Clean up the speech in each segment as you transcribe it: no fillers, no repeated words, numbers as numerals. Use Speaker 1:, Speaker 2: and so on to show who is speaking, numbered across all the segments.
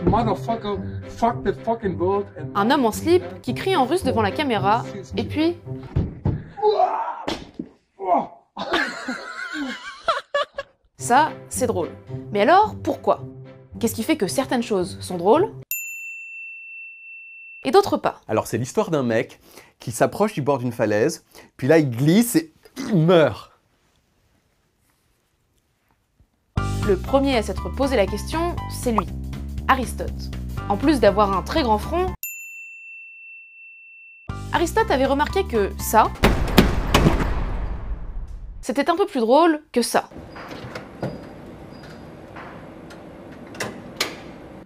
Speaker 1: Motherfucker, fuck the fucking world and...
Speaker 2: Un homme en slip qui crie en russe devant la caméra, et puis... Ça, c'est drôle. Mais alors, pourquoi? Qu'est-ce qui fait que certaines choses sont drôles et d'autres pas?
Speaker 3: Alors c'est l'histoire d'un mec qui s'approche du bord d'une falaise, puis là il glisse et il meurt.
Speaker 2: Le premier à s'être posé la question, c'est lui, Aristote. En plus d'avoir un très grand front, Aristote avait remarqué que ça, c'était un peu plus drôle que ça.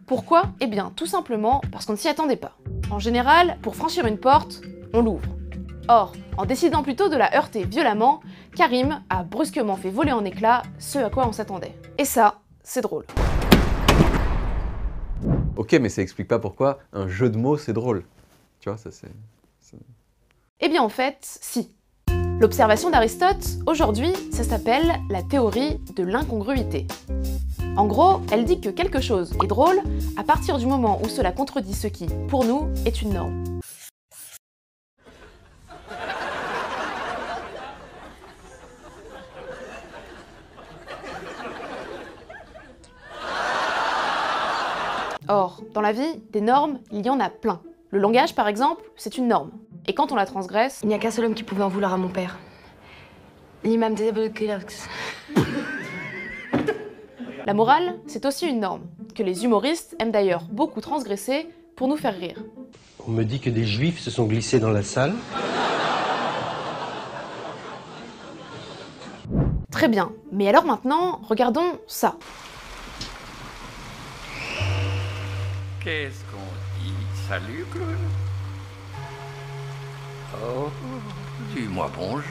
Speaker 2: Pourquoi? Eh bien, tout simplement parce qu'on ne s'y attendait pas. En général, pour franchir une porte, on l'ouvre. Or, en décidant plutôt de la heurter violemment, Karim a brusquement fait voler en éclats ce à quoi on s'attendait. Et ça, c'est drôle.
Speaker 3: Ok, mais ça explique pas pourquoi un jeu de mots c'est drôle. Tu vois, ça c'est...
Speaker 2: Eh bien en fait, si. L'observation d'Aristote, aujourd'hui, ça s'appelle la théorie de l'incongruité. En gros, elle dit que quelque chose est drôle à partir du moment où cela contredit ce qui, pour nous, est une norme. Or, dans la vie, des normes, il y en a plein. Le langage, par exemple, c'est une norme. Et quand on la transgresse...
Speaker 4: Il n'y a qu'un seul homme qui pouvait en vouloir à mon père. L'imam des Abou Kilax.
Speaker 2: La morale, c'est aussi une norme, que les humoristes aiment d'ailleurs beaucoup transgresser pour nous faire rire.
Speaker 5: On me dit que des juifs se sont glissés dans la salle.
Speaker 2: Très bien, mais alors maintenant, regardons ça.
Speaker 6: Qu'est-ce qu'on dit? Salut, Claude. Oh, dis-moi bonjour.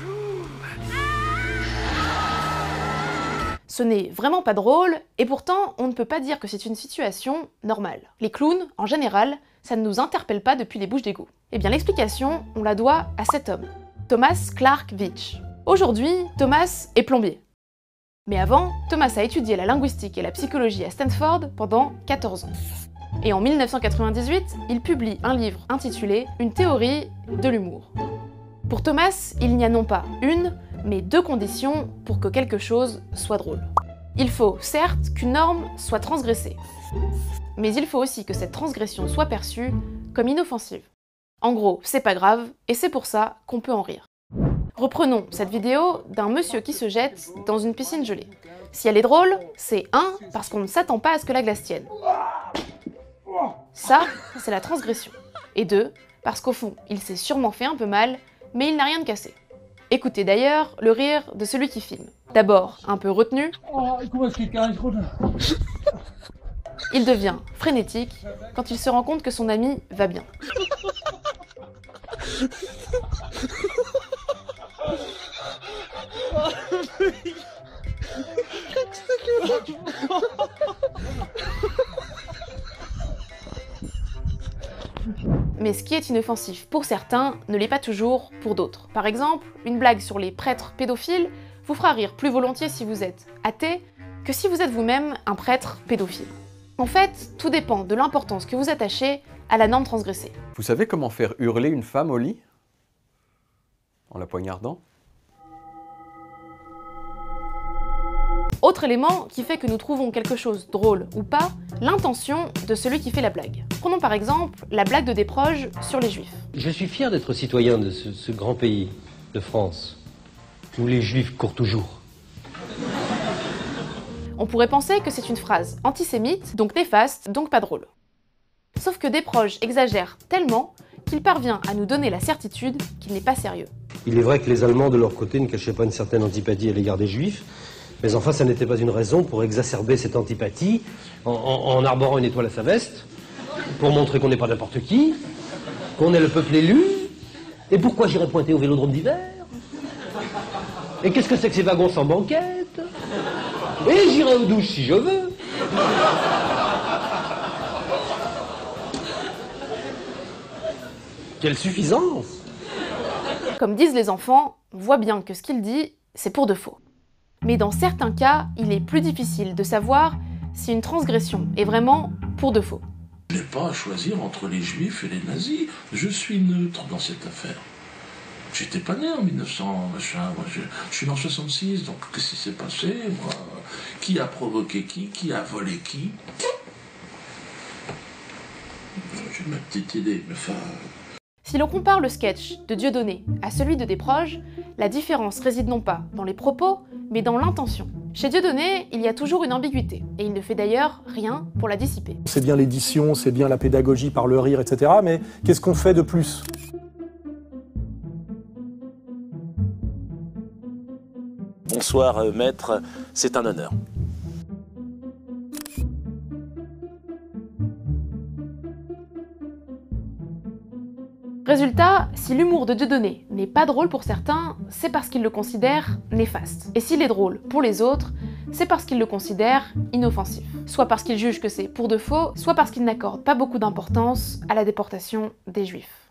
Speaker 2: Ce n'est vraiment pas drôle, et pourtant, on ne peut pas dire que c'est une situation normale. Les clowns, en général, ça ne nous interpelle pas depuis les bouches d'égout. Eh bien, l'explication, on la doit à cet homme, Thomas Clark Veitch. Aujourd'hui, Thomas est plombier. Mais avant, Thomas a étudié la linguistique et la psychologie à Stanford pendant 14 ans. Et en 1998, il publie un livre intitulé « Une théorie de l'humour ». Pour Thomas, il n'y a non pas une, mais deux conditions pour que quelque chose soit drôle. Il faut, certes, qu'une norme soit transgressée. Mais il faut aussi que cette transgression soit perçue comme inoffensive. En gros, c'est pas grave, et c'est pour ça qu'on peut en rire. Reprenons cette vidéo d'un monsieur qui se jette dans une piscine gelée. Si elle est drôle, c'est 1, parce qu'on ne s'attend pas à ce que la glace tienne. Ça, c'est la transgression. Et 2, parce qu'au fond, il s'est sûrement fait un peu mal, mais il n'a rien de cassé. Écoutez d'ailleurs le rire de celui qui filme. D'abord un peu retenu, il devient frénétique quand il se rend compte que son ami va bien. Mais ce qui est inoffensif pour certains ne l'est pas toujours pour d'autres. Par exemple, une blague sur les prêtres pédophiles vous fera rire plus volontiers si vous êtes athée que si vous êtes vous-même un prêtre pédophile. En fait, tout dépend de l'importance que vous attachez à la norme transgressée.
Speaker 3: Vous savez comment faire hurler une femme au lit? En la poignardant?
Speaker 2: Autre élément qui fait que nous trouvons quelque chose drôle ou pas, l'intention de celui qui fait la blague. Prenons par exemple la blague de Desproges sur les juifs.
Speaker 5: Je suis fier d'être citoyen de ce grand pays, de France, où les juifs courent toujours.
Speaker 2: On pourrait penser que c'est une phrase antisémite, donc néfaste, donc pas drôle. Sauf que Desproges exagère tellement qu'il parvient à nous donner la certitude qu'il n'est pas sérieux.
Speaker 5: Il est vrai que les Allemands, de leur côté, ne cachaient pas une certaine antipathie à l'égard des juifs, mais enfin, ça n'était pas une raison pour exacerber cette antipathie en arborant une étoile à sa veste, pour montrer qu'on n'est pas n'importe qui, qu'on est le peuple élu, et pourquoi j'irais pointer au vélodrome d'hiver? Et qu'est-ce que c'est que ces wagons sans banquette? Et j'irai aux douches si je veux. Quelle suffisance!
Speaker 2: Comme disent les enfants, on voit bien que ce qu'il dit, c'est pour de faux. Mais dans certains cas, il est plus difficile de savoir si une transgression est vraiment pour de faux.
Speaker 7: Je n'ai pas à choisir entre les juifs et les nazis. Je suis neutre dans cette affaire. J'étais pas né en 1900, machin. Moi, je suis né en 66, donc qu'est-ce qui s'est passé, moi? Qui a provoqué qui a volé qui? J'ai ma petite idée, mais enfin...
Speaker 2: Si l'on compare le sketch de Dieudonné à celui de Desproges, la différence réside non pas dans les propos, mais dans l'intention. Chez Dieudonné, il y a toujours une ambiguïté, et il ne fait d'ailleurs rien pour la dissiper.
Speaker 8: C'est bien l'édition, c'est bien la pédagogie par le rire, etc. Mais qu'est-ce qu'on fait de plus?
Speaker 9: Bonsoir maître, c'est un honneur.
Speaker 2: Résultat, si l'humour de Dieudonné n'est pas drôle pour certains, c'est parce qu'ils le considèrent néfaste. Et s'il est drôle pour les autres, c'est parce qu'ils le considèrent inoffensif. Soit parce qu'ils jugent que c'est pour de faux, soit parce qu'ils n'accordent pas beaucoup d'importance à la déportation des Juifs.